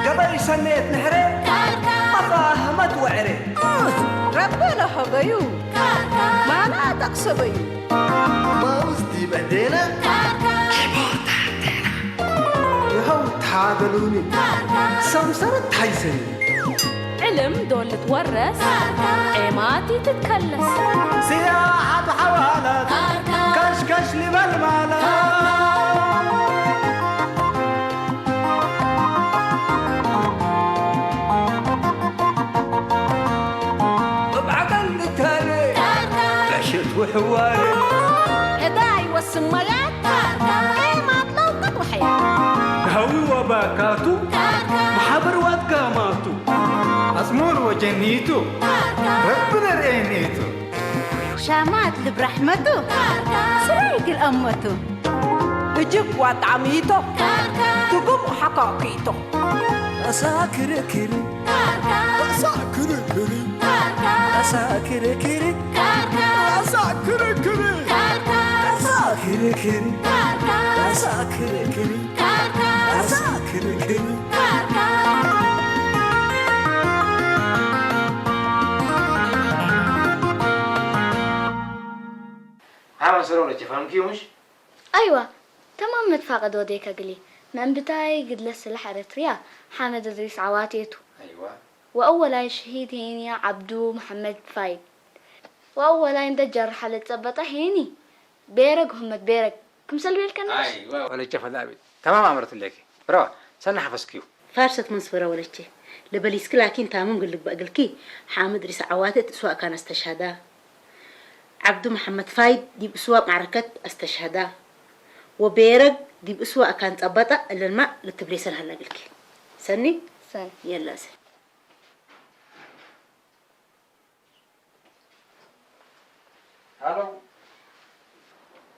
قبل سنيت نحري مفاهمة وعري ربنا حبيو ما لا تقصبي ما وزدي بعدينا يهو تحابلوني سمسرة حيسني علم دول تورث ايماتي تتكلس سياحة حوالات كشكش لبالمالات وحواري هداي والسميات ايمات لو قد وحياة هوي وباكاتو محبر واتكاماتو أزمور وجنيتو ربنا رأينيتو شامات برحمته سريق الأمته بجيب وطعميته تقوم حقاقيته أساكر كري أساكر كري أساكر كري أساكر كري أساكر كري أساكر كري أساكر كري عامل سرورة تفهم كيف مش؟ أيوة تمام متفاقد وديك أقلي من بتاعي قد لسه الحرتريا حامد إدريس عواتيته أيوة وأول شهيد هيني عبدو محمد فايد وأول يندجر حالة تثبت هيني بيرق هم بيرق كم سلبي الكناش أيوة ولا تشوف ذابي تمام عمرت لك برا سنة حفظ كيو فارسة منصفرة ولا شيء لبليسك لكن تامون قل لك بقلكي حامد إدريس عواتت سواء كان استشهادا عبدو محمد فايد دي بسواء معركة استشهادا وبيرق دي بسواء كانت أبطأ إلا الماء للتبليسن هلا قلكي سني سنة يلا سني هلو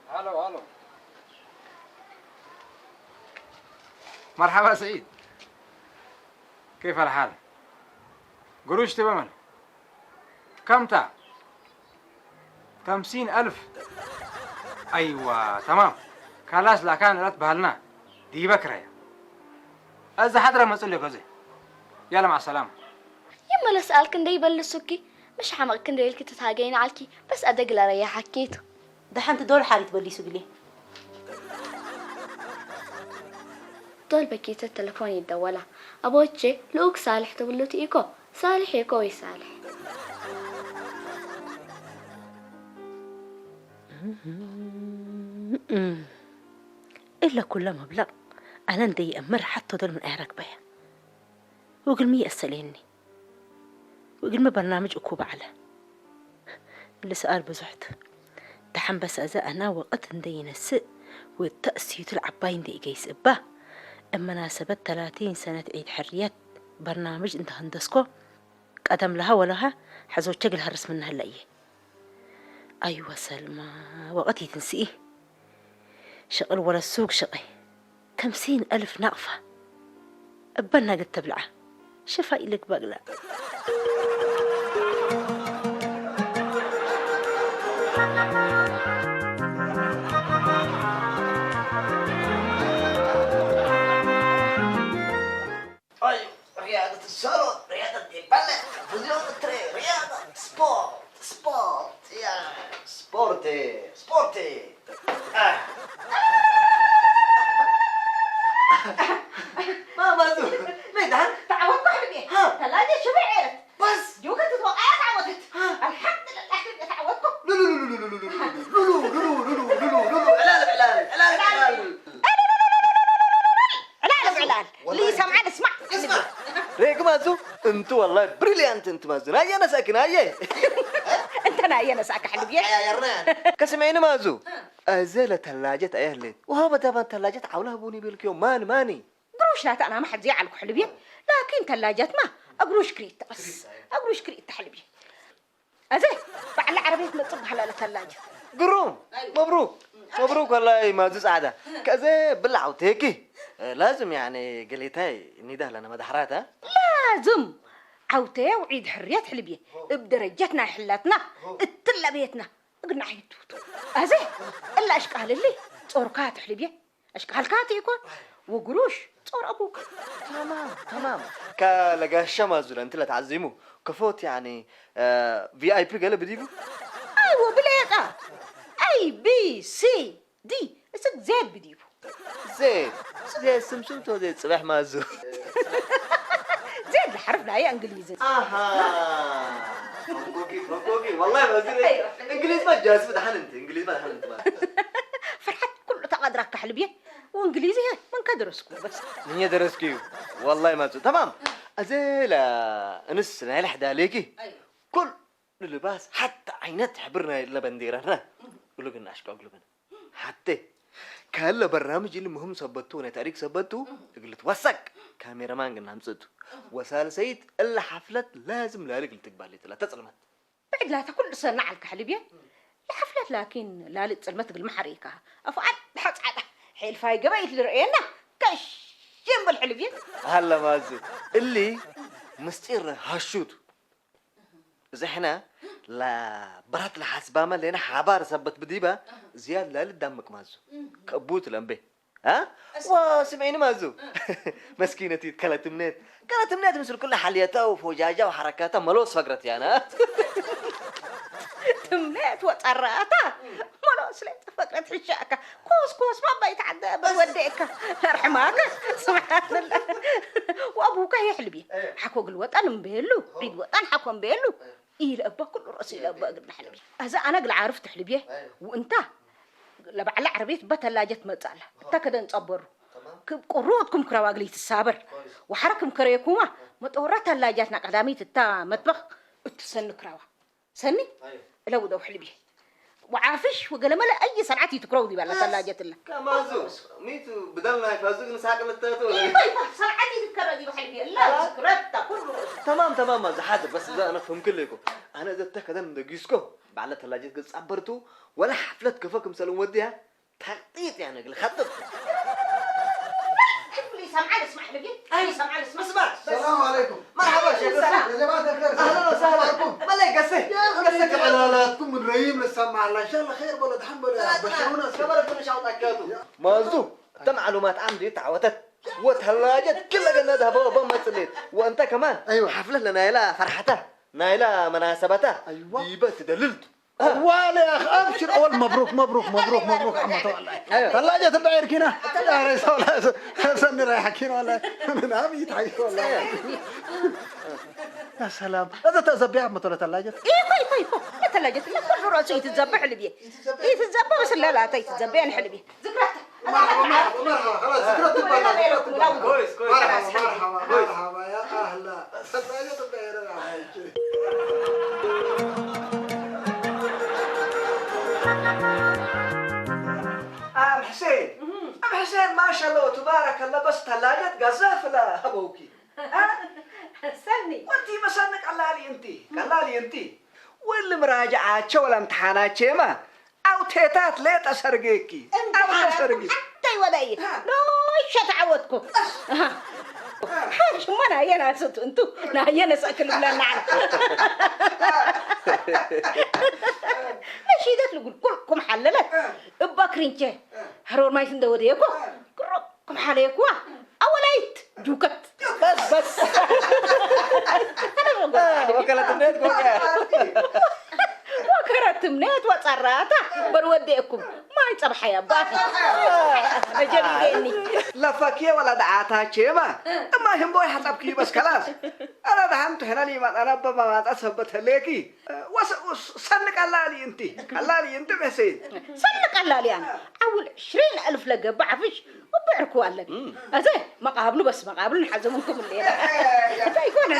هلو هلو مرحبا سعيد كيف الحال؟ قروش تبمن كم تا؟ 50,000 أيوة تمام خلاص لكان رات بهالنا دي بكرة أذا حضرة مسؤولية كذا يلا مع السلامة يما لسألك ندي بلسوكي مش حمق كندي لك تتهاجين عليكي بس أدق لا ريح حكيته ده حنت دول حالي تبليسوا قلي دول بكيت التلفون يدولها أبوتشي لوك صالح تقول تيكو صالح يكو يصالح إلا كل مبلغ أنا ندي أمر حتى دول من أهرك بيا وقل مي أسأليني وقل ما برنامج أكوب على اللي سؤال بزحت دحن بس أزا أنا وقت ندي نسق والتأسيط العباين دي جيس إبا أما ناسبت 30 سنة عيد حريات برنامج انت هندسكو قدم لها ولها حزو تشغل هرس منها اللي أيوة سلمى وقتي تنسيه شغل ولا السوق شقي 50,000 نقفة أبنا قد تبلعه شفا إلك بقلا أيوة رياضة السرود رياضة البلة رياضة رياضة سبورت يا سبورتي ما زو ميدان تعودت حبيبي ثلاجة شوفي عيرت بس جوكت تتوقعي تعودت الحمد لله تعودت علال اللي سمعان اسمع ريك مازو انت والله بريليانت انت مازو هيا انا ساكن هيا انت انا يا نساك حلبيه يا رنان كسمعيني مازو ازاله ثلاجه اهلين وهذا تبان ثلاجه حولها بوني بالك يوم ماني قروش لا انا ما حد زعلك حلبيه لكن ثلاجات ما اقروش كريت بس اقروش كريت حلبيه أزاي بعد العربية متصبح على الثلاجة قروم مبروك مبروك والله ما زوز عادة كذا بلعوا تيكي لازم يعني قليتاي نداه لنا مدحرات ها لازم عوتي وعيد حريات حلبية بدرجتنا حلاتنا التلا بيتنا قلنا عيدوتو أزاي إلا أشكال اللي صوركات حلبية أشكال كاتي يكون وقروش صور أبوك تمام كلقى الشمس ولا انت لا تعزموا كفوت يعني في اي بي قال بديكو أيوة بلاقة أي بي سي دي اسك زيد بديبو زيد سمسمتو زيد صباح مازو زيد الحرف هي انجليزي اها مبروكي والله ما زين انجليز ما جاز بدحن انت انجليز ما دحن انت فرحت كله تقدرك تحلبيه وانجليزي من كدرسكو بس من يدرسكيو والله ما زين تمام ازيلا انس نايل حدا عليكي كل اللباس حتى عينات حبرنا لبنديرنا قلوبنا اشكو قلوبنا حتى كان برنامج اللي مهم سبتونا تاريخ سبتو قلت وسق كاميرا مان قلنا نمسدو وسال سيد الا حفلة لازم لالك تقبل لا تصلمت بعد لا تكون سنة على الكحلبيه الحفلات لكن لا تصلمت بالمحريكه افعل حص عدا حيل فاي قبيت لرئينا كش جنب الحلبيه هلا مازو اللي مستير هاشوت زي احنا لا برات الحسبامه اللي انا حبار سبت بديبه زياد لا لدمك مازو كبوت الانبي ها وسمعيني مازو مسكينتي كلت منيت مثل كل حليتها وفوجاجها وحركاتها ملوس فقرت يعني تمنيت وطراتها ملوس ليت فقرت حشاكه كوس ما بيتعدى بوديك يرحمك سبحان الله وابوك هي حلبي حكوا الوطن مبيلو عيد وطن حكوا مبيلو إيه أبا كل رأسي أبا قلنا حلبي هذا أنا قل عارف تحلبيه وأنت لبعلا عربية بتلاجة مزالة تكذا نصبروا قروتكم كرواقليت السابر وحركم كريكوما متورات تلاجاتنا قدامي تتا مطبخ تسن كروا سني لو دو حلبيه وعافش وقال ما لا أي صنعتي تكرودي بلا تلاجة الله كمازو ميتو بدلنا يفازوك نساق التاتو صنعتي تكرودي بحلبيه لا ذكرتها كله تمام مازو حاضر بس إذا أنا فهم كلكم أنا إذا تكذا ندقيسكو بعد تلاجة قلت عبرتو ولا حفلة كفاكم سلام وديها تخطيط يعني قل خطط سمعني اسمح لي أي سمعني اسمع السلام عليكم مرحبا شيخ يا جماعة الخير أهلا وسهلا مالك قصي قصك علالاتكم من رهيم للسمع الله إن شاء الله خير ولا دحين ولا بشرونا كبرت كل شيء وتأكدوا مازو تم معلومات عندي تعوتت وثلاجة كلها قلنا ذهبوا بما صليت وأنت كمان أيوة. حفلة لنايلة فرحته نايلة مناسبته أيوة. ديبة تدللت ولا يا أخ أبشر أول مبروك عم والله ثلاجة البعير كنا يا ريس ولا سني رايح كنا ولا من أبي يتعيش والله يا سلام هذا تزبيع مثل ثلاجة طيب الثلاجة كل رأسه يتذبح حلبيه يتذبح بس لا تتذبح الحلبيه ذكرتها مرحبا خلاص ذكرت كويس مرحبا يا أهلا ثلاجة البعير أم حسين ما شاء الله تبارك الله بس ثلاجة قذافة أبوكي سني وانتي مسنك قلالي انتي واللي مراجعات ولا امتحانات ما او تيتات ليت اسرقيكي او تسرقي حتى وداي لا شتعودكم حاج ما انا هي ناس انتو هي ناس اكل ولا نعرف ماشي ده تقول كلكم حللت بكرينجه هرور ما يندوديكو كلكم حاليكو اوليت جوكت بس وكلت النت وكرت منيت وصراتا بروديكم ما يصبح يا باقي اجبيني لفاكيه ولا دعاتها ما اما هم بوي حسبكي بس خلاص انا دهمت هنا لي انا بابا ما اثبت ليكي سنك قلالي انت حسين سنك قلالي انا اول 20,000 لقى بعفش وبعركوا لك ازاي مقابله نحزمكم الليله يكون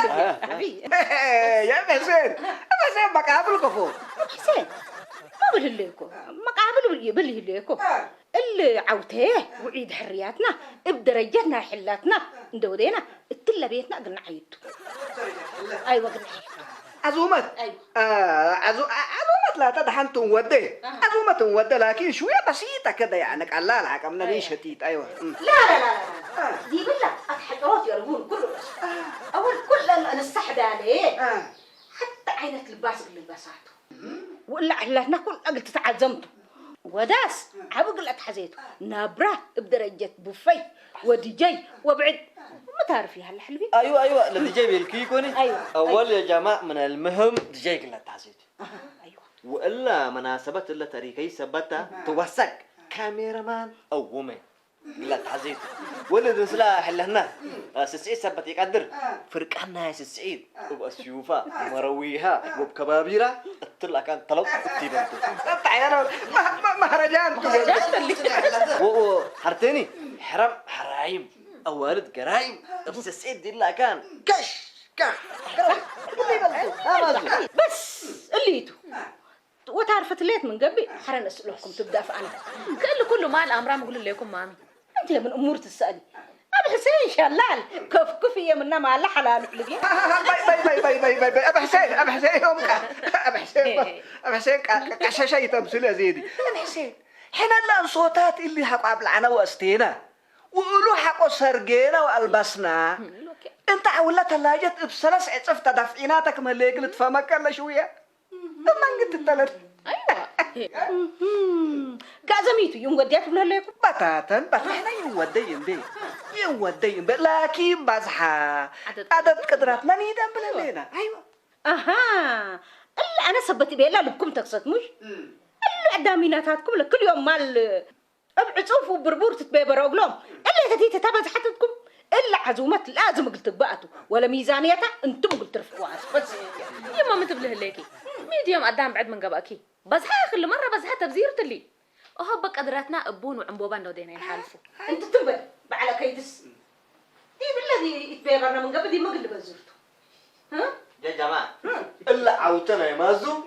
يا حسين مقابل كفو حسين ما بلهليكو مقابل يبلهليكو اللي عوتيه وعيد حرياتنا بدرجتنا حلاتنا ندودينا التلا بيتنا قلنا عيدتو ايوه قلنا عيدتو عزومت أيوة. عزومت لا تدحنتم ودي عزومت ودي لكن شوية بسيطة كده يعني قلال حكمنا ليش شتيت أيوة لا دي بالله الحجرات يرمون كله بس أول كل أنا السحب عليه حتى عينة لباس اللي لباساته ولا على كل قلت تعزمته وداس عبق لك حزيته نابرة بدرجة بوفي ودي جاي وبعد ما تعرفي هالحلوين ايوه اللي جاي بالكيكوني أيوة. اول يا جماعه من المهم تجي كلها تحسيت أيوة والا مناسبه الا تاريخي ثبتها توثق كاميرا مان او ومن لا تحزيت ولد سلاح اللي هنا سعيد ثبت يقدر فرقنا يا سعيد وبسيوفا مرويها وبكبابيرا طلع كان طلب تيبنتو أنا مهرجان و حرتني حرام حرايم أوالد قرايم بس السعيد دي لا كان كش بس الليتو وتعرفت ليت من قبل حرنا أسألكم تبدأ في أنا كله مع الامر ما اقول لكم مامي أنت لمن أمور تسألي أبي حسين شلال كفية منا ما لا حلال لقي باي أبي حسين يومك أبي حسين كشاشة تمثيل زيدي أبي حسين حين اللي صوتات اللي حقاب العنا واستينا وقولوا حقوا سرقينا وألبسنا انت عولا تلاجة بسلس عصف تدفعيناتك مليك لتفهمك ولا شوية ما قلت التلت كازميتو يوم وديت بلا ليكم بتاتا يودين بي لكن بزحا عدد قدراتنا نيدا بلا لينا ايوه اها الا انا سبتي بيلا لبكم تقصد مش الا قداميناتكم كل يوم مال ابعصوف وبربور تتبيبروا قلوم الا تتي تتابع حتتكم الا عزومات لازم قلت بقاتوا ولا ميزانيتها انتم قلت رفقوها بس يما ما تبله ليكي ميديوم قدام بعد من قباكي بس كل مره بس تبزيرت لي اهو بك قدراتنا ابون وعنبوبان لو دينا ينحالفوا انت تنبل على كيدس دي بالذي يتبيبرنا من قبل دي ما قلت بزرته ها يا جماعة إلا عوتنا يا مازو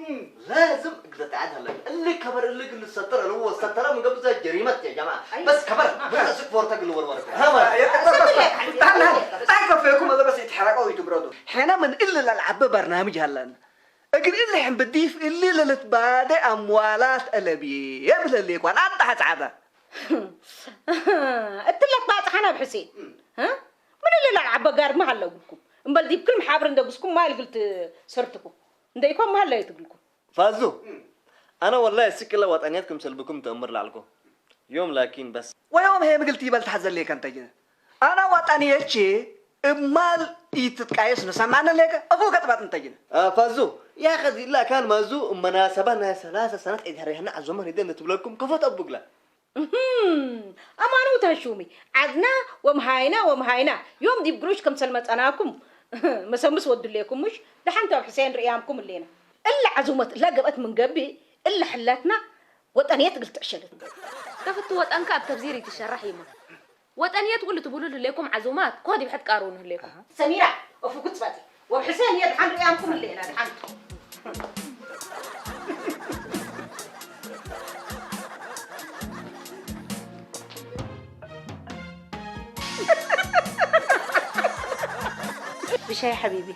لازم أقدر تعادها لك اللي كبر اللي قل السترة اللي هو السترة من قبل زي جريمة يا جماعة بس كبر بس سكفورتك اللي ورورك تعرف فيكم هذا بس يتحرقوا ويتبردوا حنا من إلا الألعاب برنامج هلا لكن اللي حن بديف اللي للتبادئ أموالات ألبي يبل اللي يكون أنت هتعبه قلت لك بقى حنا بحسين ها من اللي العب قار ما هلا لكم امبل دي بكل محابر ندقسكم ما قلت سرتكم نديكم ما هلا يتقلكم فازو أنا والله سك الله وطنياتكم سلبكم تأمر لعلكم يوم لكن بس ويوم هي مقلتي بل تحزن ليك أنت جدا أنا وطنياتي إمال يتتقايس نسمعنا ليك أبوك تبات أنت جدا فازو يا أخي لا كان مازو مناسبة 3 سنوات إدهاريهنا عزوما هيدين نتبلكم كفت أبوك لا أمانو تهشومي عدنا ومهاينا يوم دي بقروش كم سلمت أناكم مسمس ودوا ليكم مش دحنتوا حسين ريامكم اللينا إلا عزومت لا قبت من قبي إلا حلاتنا وطنيات قلت عشلت كفتوا وطنك بتبزيري تشرح يما وطنيات تقول تقولوا لكم عزومات كودي بحد قارون لكم سميرة وفقت فاتي وحسين يا دحن ريامكم اللينا دحنتوا بشاي يا حبيبي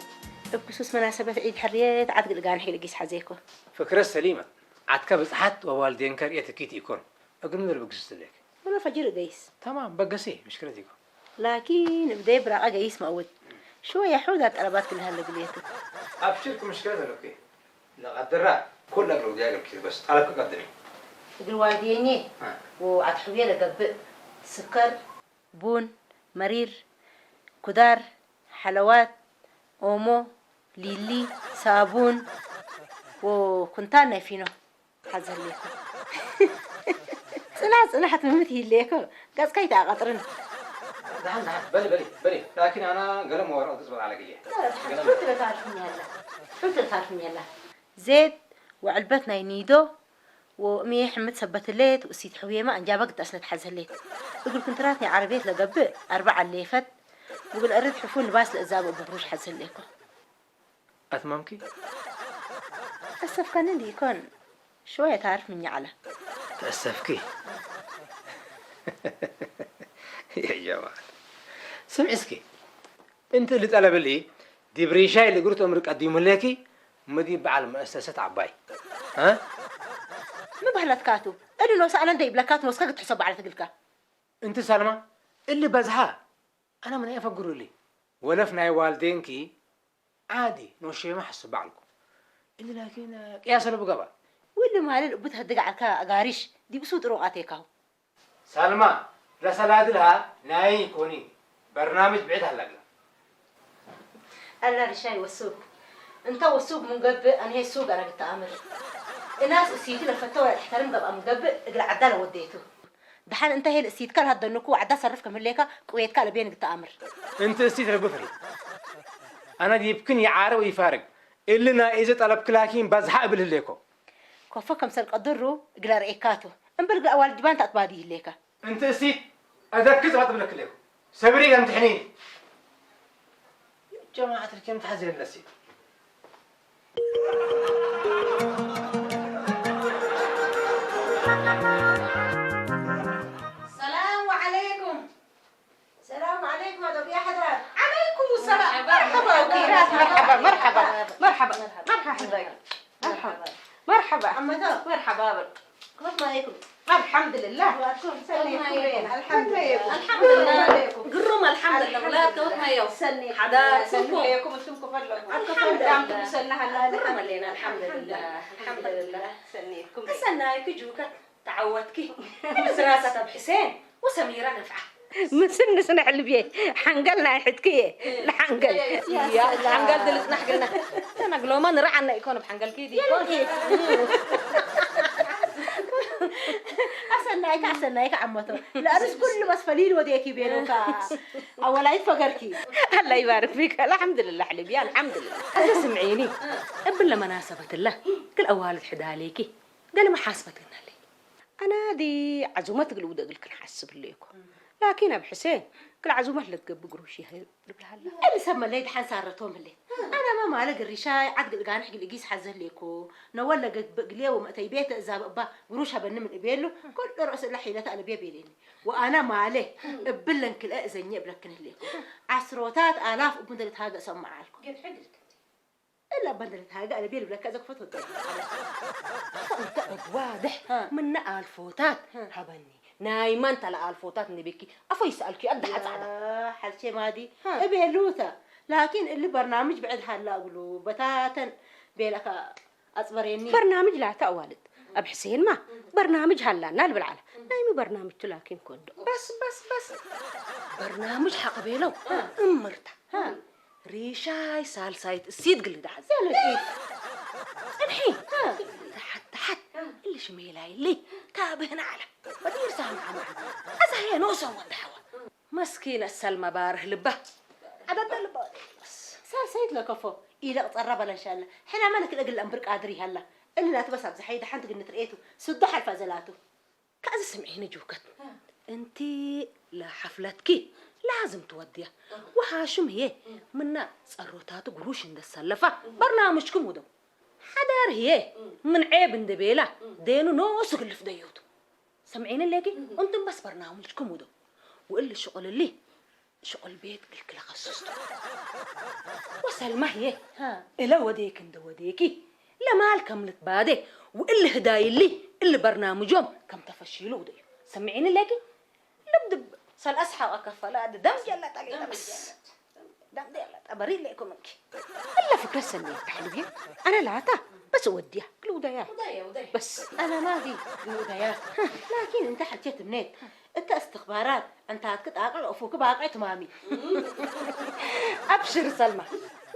بخصوص مناسبة عيد حريات عاد قلقان حيل قيس حزيكو فكرة سليمة عاد بصحت ووالدين كريت أكيد يكون أقول من بقص لك ولا فجر قيس تمام بقصي مشكلتكم لكن بدي برا قيس مقود شوية حودات قلبات كلها اللي قليته أبشركم مشكلة أوكي لا قدرها كل أقرب ديالك كذا بس على كل قدري يقول والديني وعاد حوية لقب سكر بون مرير كدار حلوات أومو ليلي صابون وكنتانا فينو حزر ليكو سنة حتى ممتي ليكو قاس كيتا قطرن دحين بلي لكن أنا قلم ورا تزبط على قليه كنت تعرفني هلا زيت وعلبتنا ينيدو ومي حمد سبت الليت وسيد حوية ما أنجابك أسنة حزر ليت يقول كنت راتني عربية لقب 4 الليفت وقل أريد حفون لباس الأزاب وببروش حزر ليكو أتمامكي؟ أسف كان اللي يكون شوية تعرف مني على تأسفكي يا جماعة سمعسكي انت اللي طلب لي دي بريشاي اللي قلت امرك قديم لكي مدي بعل مؤسسة عباي ها ما بهلت كاتو اللي لو سألنا دي بلاكات وسخك تحسب على تقلك انت سلمى اللي بزها انا من افقروا لي ولا في والدينكي عادي نوشي ما حس بعلكم اللي لكن قياس له بقبا واللي مالي الأبوت هدق على قاريش دي بسود روقاتيكاو سلمى رسالة لها ناي كوني برنامج بعيد هلا أنا رشاي والسوق أنت والسوق من قبل أنا هي السوق أنا قلت أمر الناس السيد لفتوا احترم قبل من قبل اقل عدالة وديته دحين أنت هي السيد كان هذا النكو عدا صرفك من ليكا قويت كان بين قلت أمر انت استيت ربثري انا دي يمكن يعارض ويفارق اللي انا اذا طلبك لكن بزحق بالليكو كفكم سلق الضرو اقل رئيكاتو انبلق أول جبان تأطباديه ليكا انت استيت اذكز واطب لك ليكو سبري امتحنيني جماعة الكلمة تحزن النسي السلام عليكم. السلام عليكم يا حضرات عليكم السلام. مرحبا وكيرات. مرحبا حبايبي. مرحبا عمتو مرحبا. كيف ما هيكم الحمد لله. واتكم سليكم الحمد لله. الحمد لله قروم الحمد لله ولا توما يو سني حدا سنيكم انتم فضلكم. الحمد لله سنها قروم لنا الحمد لله الحمد لله سنيكم. سنايك جوكا تعودكي مسراسة بحسين وسميرة نفعة من سن حلبيه حنقلنا حدكيه الحنقل يا الحنقل دلت نحقلنا نقلو ما نرعنا يكون بحنقل كيدي يكون أحسن عمتو الأرز كل مسفلين وديكي بينوكا أولا يتفقركي الله يبارك فيك. الحمد لله حلبيه الحمد لله. اسمعيني قبل مناسبة الله كل أوالد حدا عليكي قال ما حاسبتنا لي أنا دي عزومتك اللي بدي لك نحسب ليكم لكن أبو حسين كل عزومة اللي تقب قروشي هاي بالهلا اللي سمى اللي دحين صارتهم اللي أنا ما مالك الرشاي عاد قال نحكي لقيس حزه ليكو نولا قليه ومأتي بيت إذا بقى قروشها بنم الإبيلو كل رأس الحيلة أنا بيبيليني وأنا ما عليه بلن كل أزني بلكن ليكو عشرات آلاف وبندلت هذا سمع لكم إلا بندلت هذا أنا بيلي بلك كذا فترة واضح من الفوتات هبني نايمة انت على الفوتات نبيكي افا يسألكي قد حد حالشي مادي بيلوتا لكن اللي برنامج بعد هلا أقوله بتاتا بيلك أصبريني برنامج لا تأوالد أبو حسين ما برنامج هلا نال بالعلا نايمي برنامج لكن كندو بس برنامج حق بيلو امرتا ريشاي سالسايت السيد قلي ده حزي الحين تحت اللي شميلاي اللي تابهنا على ودير سامع معنا أزهي نوسا وندحوا مسكين السلمى باره لبه عدد لبه بس سيد لكفو إلى قرب إن شاء الله حنا مالك الأجل الأمبرك قادري هلا اللي لا تبص بزحيد حنت قلنا ترقيته سدح الفازلاته كأز سمعيني جوكت انتي لا حفلتكي لازم توديها وهاشم هي منا صروتات قروش عند السلفة برنامجكم ودو حدار هي من عيب اندبيلة دينو نوسق اللي في ديوتو سمعين الليكي انتم بس برنامجكم ودو وقل شغل اللي شغل بيت قلك لخصصتو وسلمى هي إلا وديك اند وديكي لمال كملت بادي وإلا هداي اللي برنامجهم كم تفشيلو وديو سمعين الليكي لبدب سال أصحى وأكفى لا دم جلت علينا بس دم جلت أبري لكم منك إلا فكرة سنية حلوية أنا لا بس أوديها كل ودايات بس أنا ما دي الودايات لكن أنت حكيت منين أنت استخبارات أنت هتكت عقل أفوك بعقل تمامي أبشر سلمى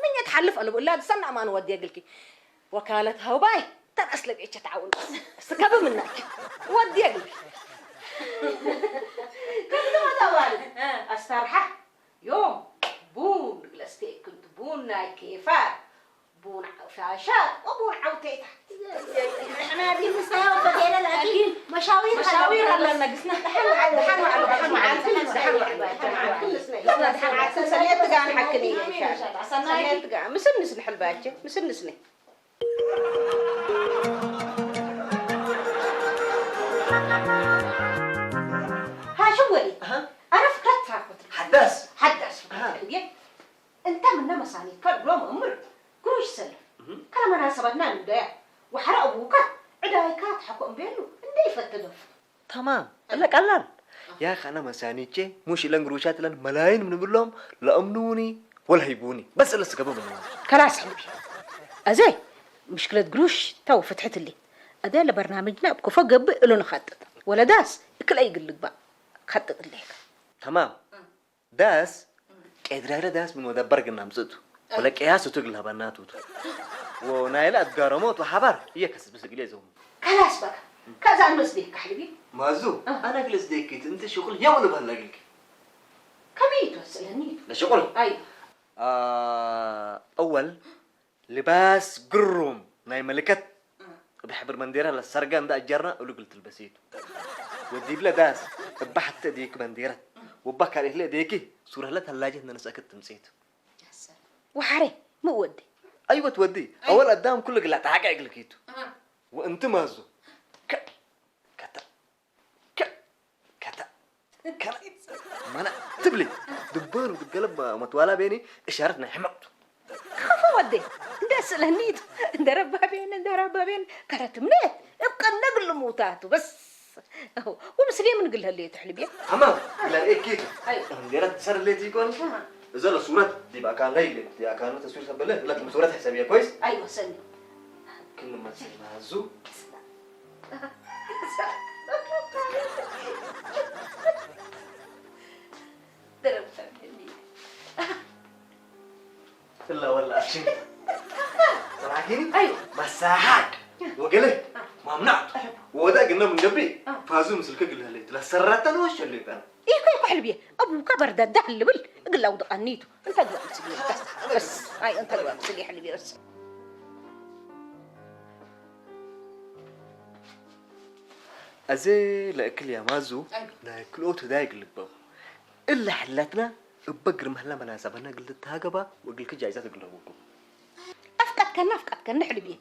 من يتحلف أنا بقول لها استنى ما نوديها قلكي وكالتها وباي تنقص لك إيش تعاون بس كبر منك وديها قلكي كنت ما دوالد الصراحة يوم بون جلستي كنت بون كيفا بون شاشات وبون عوتيتها احنا دي المسايا وبدينا لكن مشاوير هلا نقصنا دحنوا على كل سنة سنة تقع حكني إن شاء الله سنة تقع مسنسني حلباتي مسنسني ها شو ولي أنا فكرت حدث حدث أنت من نمساني كل يوم أمر كروش سلف كلام أنا حكم بينه اندي فتدف تمام الا قلال يا اخي انا مسانيتشي مش لان قروشات لان ملايين من بقول لا امنوني ولا هيبوني بس اللي سكبوا مني خلاص حبيبي ازاي مشكلة قروش تو فتحت لي أداة لبرنامجنا بكفا قب إلو نخطط ولا داس كل أي قلق بقى خطط الليك تمام داس قدرة داس من مدبر قلنا مزدو ولا قياسه تقلها بناتو ونايلة أتقارموت وحبر هي كسب بس قلي زوم خلاص بقى كذا نمسديك حبيبي مازو انا جلس ديكيت انت شغل يوم بهلاقيك كميت وسلنيت لشغل أيوة اول لباس قروم ناي ملكت بحبر منديرها للسرقان ده اجرنا ولو قلت البسيت ودي بلا داس بحت ديك منديرة وبكر عليه ديكي صورة لا ثلاجة ان انا سكت نسيت يا سلام وحري مو ودي ايوه تودي اول قدام كل قلعت حاجه لكيتو وانت مازو كتا كتا ما انا تبلي دبان وتقلب متوالا بيني اشارتنا حمقت خفوا ودي ده سلنيت ده ربا بين كرت منيت ابقى النقل موتاتو بس اهو ومسليه من قلها اللي تحلبيه تمام لا ايه كيتو ايوه منديرة سر اللي تيكون اذا الصورات دي بقى كان غير دي كان تصوير سبله لكن صورات حسابيه كويس ايوه سلم كل ما تسمع مازو درب فهمني لا ولا أشين سمعتيني؟ ايوه مساحك وقله ما منعت وده قلنا من قبل فازو مثل كقلها لي لا سرتنا وش اللي كان ايه حلبيه ابو كبر ده اللي بل قل لو دقنيته انت قوى مسليه بس هاي انت قوى مسليه حلبيه بس أزي لأكل يا مازو ناكلو تدايق لباب إلا حلتنا بقر مهلا مناسبنا قلت تاقبا وقلت جايزات قلت لكم افقد كان حلبيه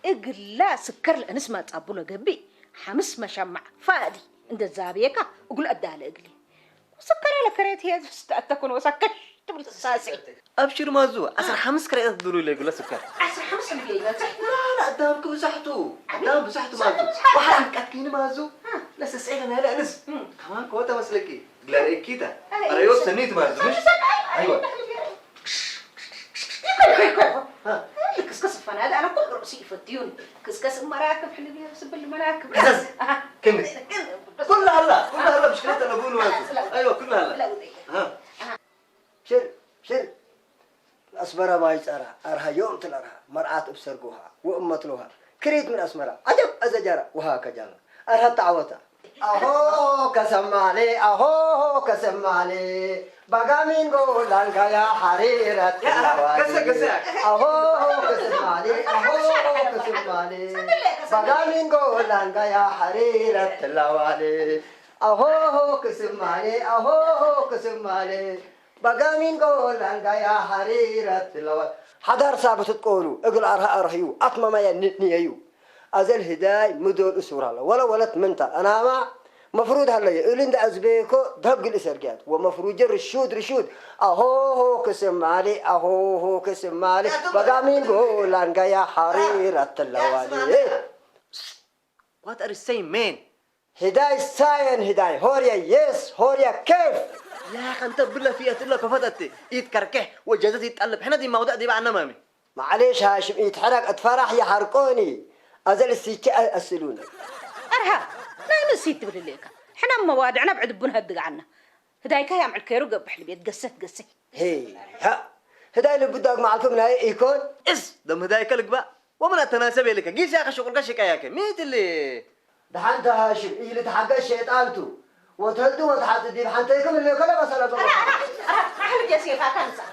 اقل لا سكر الانس ما تصابوله قبي حمس مشمع فادي عند الزابيكا وقول ادها لاقلي وسكر على كريت هي تكون وسكر تبل الساسي أبشر مازو أسر حمس كريت تدوري لي يقول سكر عسر حمس حلبيه لا قدامك بزحتو مازو وحرام كاتكين مازو لا سسعينا هلا أنس كمان كوتا مسلكي لا ريكيتا أريوس سنيت مازو مش أيوة كسكس الفنادق انا كل رؤسي يفديوني كسكس المراكب حلبيه سب المراكب كسس كمل كلها هلا مشكلتها انا اقول ايوه كلها هلا ها شر الأسمرة ما يسأرها أرها يوم تلرها مرعات بسرقوها وأمتلوها كريت من أسمرة عجب أزجرة وهكذا أرها تعوتها أهو كسم علي بقى من قولان يا حريرة أهو كسم علي بقى من قولان يا حريرة اللوالي أهو كسم علي بقى من قولان يا حريرة اللوالي حضر سابت تقولوا اقل أرهيو أطمى ما ينيو أزل هداي مدول أسورة ولا ولت منتا أنا ما مفروض هلا يقولين ده أزبيكو دق الإسرقات ومفروض جر رشود أهو كسم علي بقى مين قولان يا حريرة اللوالي What are you saying man هداي ساين هداي هوريا يس هوريا كيف يا أخي أنت بالله فيها تلا كفتت يتكركح وجدت يتقلب حنا دي موضوع دي بقى نمامي معليش هاشم يتحرك أتفرح يحرقوني أزل السيكة أسلوني أرها لا نسيت بالليكا حنا موادعنا بعد بنهدق عنا هدايك يا معل كيرو قبح لي بيت قست هي ها هداي اللي بدك معكم لا يكون دم هدايك لك بقى ومن التناسب لك جيس يا أخي شغل كشك ياك ميت اللي دحنت هاشم اللي تحقق الشيطانتو وتهدوا وتحددي دحنتكم اللي كله مسألة أحلى يا سيفا كنسا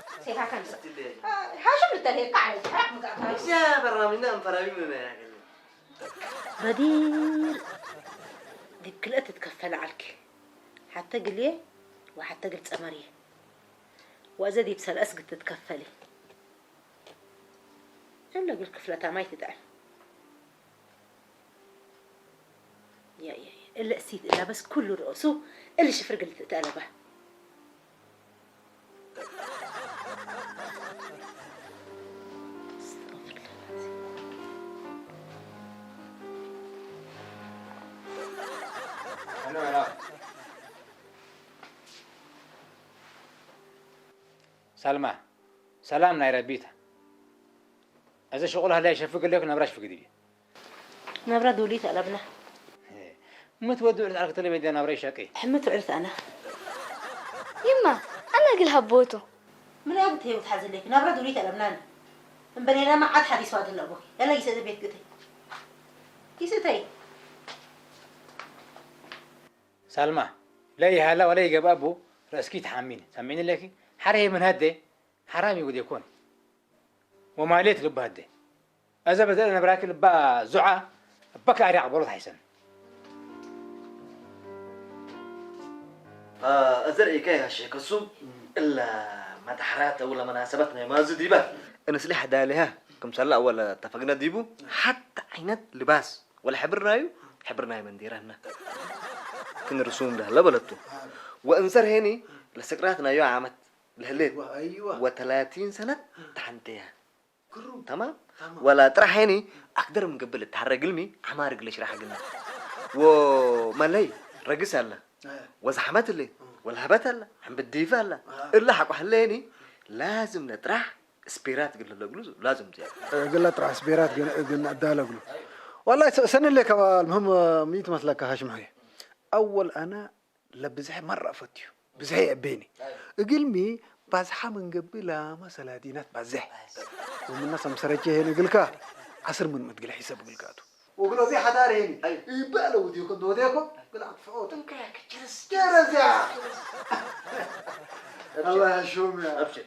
هاشم التلهيق على يا برنامجنا فرامينا يا أخي بدير دي كلها تتكفل عليك حتى قليه وحتى قلت أمريه وإذا دي بسال أسقط تتكفلي إلا قل كفلتها ما يتدعي يا إلا أسيد إلا بس كل رؤوسه اللي شفرق اللي تتقلبه سلمى سلام نايرة بيتها إذا شغلها لا يشفق لك نبراش في قديم نبرة دوليت قلبنا متودع على قتل بيدي نبراش شقي حمت عرت أنا يما أنا أقول هبوته من أبو تهي وتحزن لك نبرة دوليت قلبنا من بنينا ما عاد حديث واد الأبوي يلا يسد بيت قتي يسد سلمى لا يهلا ولا يجاب أبو رأسكي تحمين سمعيني لك حريه من هده حرامي ودي يكون وما ليت لب هده إذا بدأنا براك لبا زعة بكى أريع بولد حسن أزرعي كي هالشيء قصو إلا ما تحرات ولا مناسبتنا ما زدي به أنا سليح دالها كم سلا ولا اتفقنا ديبو حتى عينات لباس ولا حبرنايو من ديرنا كن الرسوم ده لا بلدتو وانصر هني لسكراتنا يو عامت الهليت ايوه و30 سنة تحنتيها تمام ولا ترى هني أقدر مقبل التحرق قلمي حمارق ليش راح قلنا ومالي رقص هلا وزحمات اللي والهبات هلا عم بديفا هلا إلا حقو حليني لازم نطرح سبيرات قلنا له قلوزو لازم زي قلت راح سبيرات قلنا اداها له والله سنة لك المهم ميت مثلك هاشم هاي اول انا لبزح مرة فتيو بزحي بيني قلمي بازحة من قبلها مثلا دينات بازح ومن الناس مسرجي هنا قلكا عصر من متقل حساب قلكاتو وقلوا في حدار هنا يبقى لو ديكم دوديكم قلعت فوت انكاك جرس يا الله يشوم يا أبشر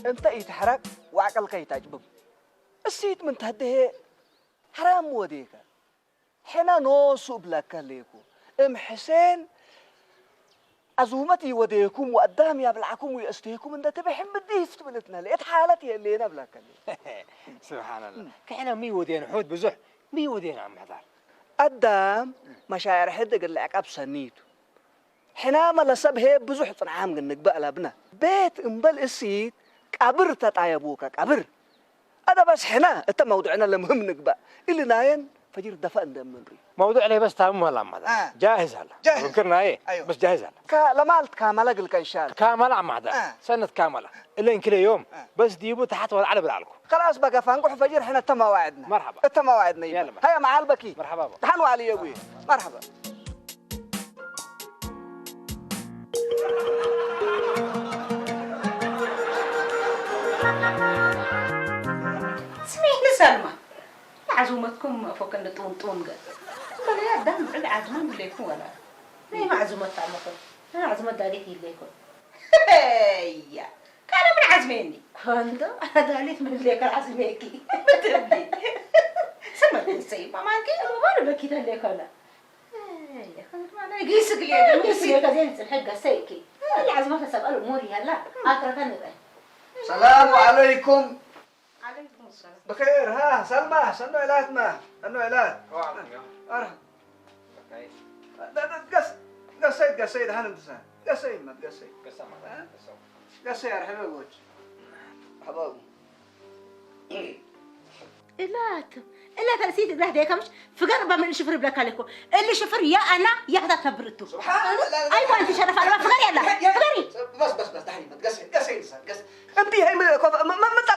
انت يتحرك وعقلك يتعجبب السيت من تهده حرام وديك حنا نوسو بلاك ليكو ام حسين عزومتي وديكم وقدام يبلعكم ويأستيكم انت تبحم بديفت بلتنا لقيت حالتي اللي انا بلاك سبحان الله كحنا مي ودين حود بزح مي ودين عم حضر قدام مشاعر حد قال لك ابسنيتو حنا ما لسب هي بزح طنعام قنك بقى لابنا بيت امبل السيت قبر تطايبوك قبر هذا بس حنا انت موضوعنا اللي مهم نقبأ اللي ناين فجر دفع ندمنري موضوع عليه بس تام ولا ما جاهز هلا جاهز. فكرنا ايه أيوه. بس جاهز هلا لمالت كاملة قلك ان شاء الله كامل عم هذا سنة كاملة إلا إن كل يوم بس ديبو تحت ولا على بالعلكم خلاص بقى فنقح فجر حنا تم وعدنا مرحبا. تم وعدنا يلا يبا هيا مع البكي مرحبا بابا. تحنوا علي يا ابوي مرحبا سمعيني سلمى عزومتكم فوق ان طون قال بلا يا دام بعد عزومة ليكم ولا ليه معزومة تعمقون أنا عزومة داليت يليكم هيا كان من عزميني هندو أنا داليت من ليك العزميكي بتبدي سمعت السيد ما مانكي وأنا بكيت ليك ولا هيا خلت معنا قيسك لي قيسي كزين الحق سيكي اللي عزمتها سبقة أموري هلا أكره نبقى السلام عليكم عليكم السلام بخير ها سلمى سنو علاج ما سنو علاج ارحب قصيد هل انت سان قصيد ما تقصيد قصيد يا حبيبي وجه حبايبي إلا تنسيت إبراهيم ديك مش فقر بمن اللي شفر بلاك عليكم اللي شفر يا أنا يا هذا تبرتو سبحان الله أيوة أنت شرف على ما فقر يلا فقري بس دحين ما تقصيد انت هي ما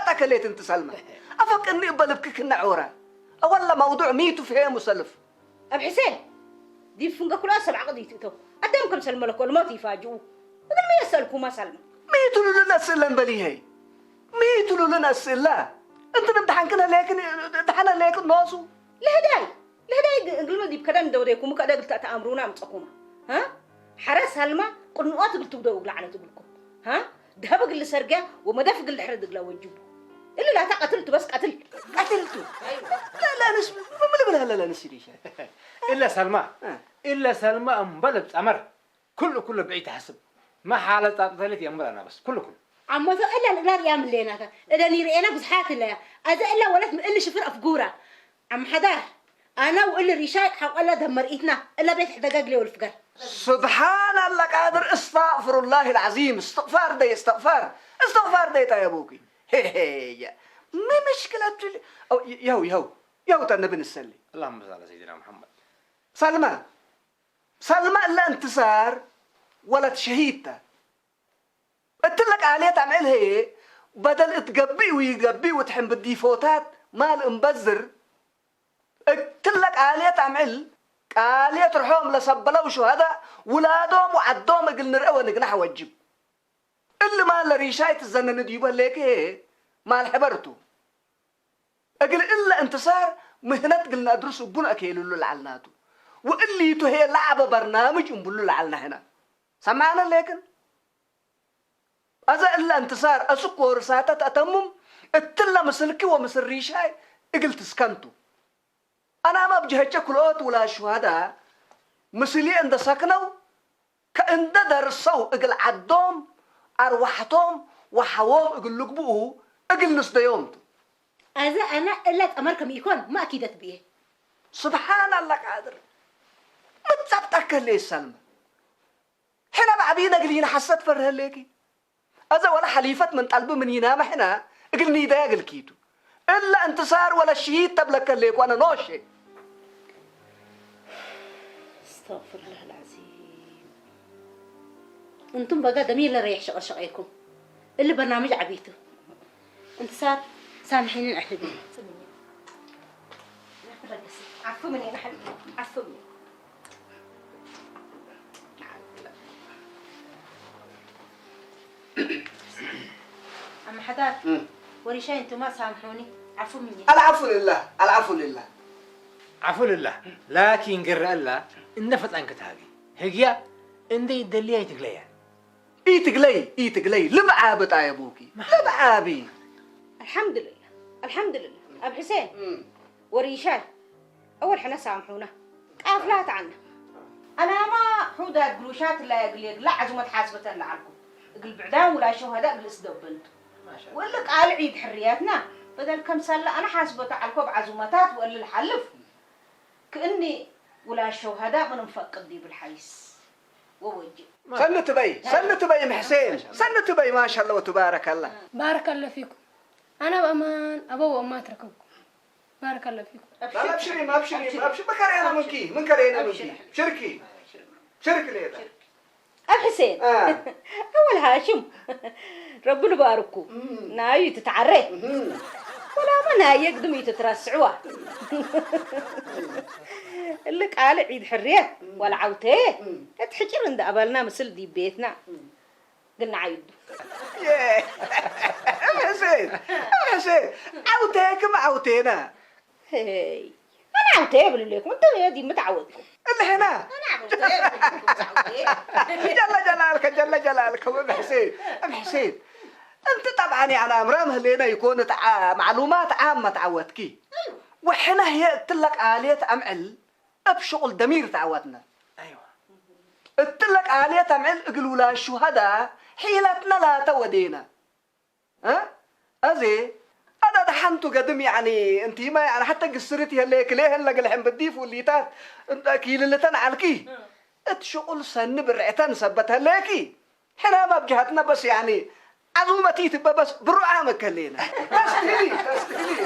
تتكليت انت سلمى افك اني بلبك كنا عورة ولا موضوع ميتو في مسلف أبو حسين دي فنقا كلها 7 قضيتي تو قدامكم سلمى لك ولا ما تفاجئوا بدل ما يسألكم ما سلمى ميتو لنا سلن بلي هي ميتو لنا سلا انت نمتحن كنا لكن امتحنا لكن ناسو لهداي قلنا دي بكلام دوريكم وكذا قلت تأمرونا متقوما ها حرس سلمى قنوات قلت بدو على تقولكم ها ذهب اللي سرقه ومدافق اللي حرد قلا وجبه إلا لا تقتلت بس قتلته لا نسمي ما لا نسيريش إلا سلمى أمبلت أمر كله بعيد حسب ما حالة تعطيلتي أمر أنا بس كله عمو إلا لا يعمل لنا إذا نيرينا بزحات الله هذا إلا ولد من إلا شفر أفجورة عم حدار أنا وإلا ريشاي حق إلا دمر إيتنا إلا بيت حدقاق لي والفقر سبحان الله قادر استغفر الله العظيم استغفار ده يا ابوكي هي ما مشكلة يو تنبي نسلي اللهم صل على سيدنا محمد سلمى سلمى إلا انتصار ولا تشهيدته قلتلك عليه تعمل هي بدل تقبي ويقبي وتحن بالديفوتات مال مبذر قلتلك عليه تعمل عليه ترحوم لسبلة وشهداء ولادهم وعدهم قل نرقى ونقنح وجب اللي مال ريشايت الزنن ديوبه ليك هي مال حبرته أقل إلا انتصار مهنات قلنا أدرسوا بنا أكيلوا له لعلناته واللي هي لعبة برنامج نقول لعلنا هنا سمعنا لكن أذا إلا انتصار أسكو رساتة أتمم اتلا مسلكي ومسل ريشاي اقل تسكنتو أنا ما بجهتش كلوت ولا شهداء مسلي عند سكنوا كأن درسوا اقل عدوم أرواحتهم وحوام اقل لقبوه اقل نص يوم هذا أنا إلا أمركم يكون ما أكيد بيه. سبحان الله قادر متثبتك ليه سلمى حنا بعبينا قلينا حسيت فرها ليكي أذا ولا حليفة من طلب من ينام حنا قلني ده قلكيتو إلا انتصار ولا شهيد تبلك ليك وأنا نوشي. استغفر الله العظيم. انتم بقى دمير لا ريح شقايكم اللي برنامج عبيته. انتصار سامحيني الأحلبين. عفو مني أنا حبيبي عفو مني. أما حداد وريشاي انتم ما سامحوني عفو مني. العفو لله العفو لله. عفو لله لكن قرر الله النفط عنك تهاجي هجيا اندي الدلية تقليها إيه تقلي لبعابة يا أبوكي لبعابي. الحمد لله الحمد لله. أبو حسين وريشاي أول حنا سامحونا قافلات عنا أنا ما حودا قروشات لا يقول لا عزومة حاسبة إلا عنكم قل بعدان ولا شهداء قل استقبلت وقال لك قال عيد حرياتنا بدل كم سنة أنا حاسبة عليكم بعزومتات وقال الحلف كأني ولا شهداء من مفقد دي بالحيس ووجه سنة تبي محسين سنة تبي ما شاء الله وتبارك الله. بارك الله فيكم. أنا بأمان أبو وأما أترككم. بارك الله فيكم. لا أبشري ما كرينا منكي شركي ليدا. أبو حسين أول هاشم ربنا باركو ناوي تتعري ولا ما ناوي يقدم يتترسعوه اللي قال عيد حرية ولا عوتيه تحجر عند أبالنا مثل دي بيتنا قلنا عيد حسين عوتيك ما عوتينا. هي أنا عوتيه بليكم أنت يا دي متعودكم اللي هنا أنا عوتيه جل جلالك أبو حسين أنت طبعا يعني أمرام هلينا يكون معلومات عامة تعودكي وحنا هي قلت لك آلية أمعل بشغل دمير تعودنا. ايوه قلت لك آلية أمعل قالوا لا الشهداء حيلتنا لا تودينا ها أزي أنا دحنتو قدم يعني أنتي ما يعني حتى قصرتي هليك ليه هلا الحين بديف والليتات أنت كيل اللي تنعلكي الشغل سن برعتن سبت هليكي حنا ما بجهتنا بس يعني عزومتي تبقى بس برعامك هلينا تستهلي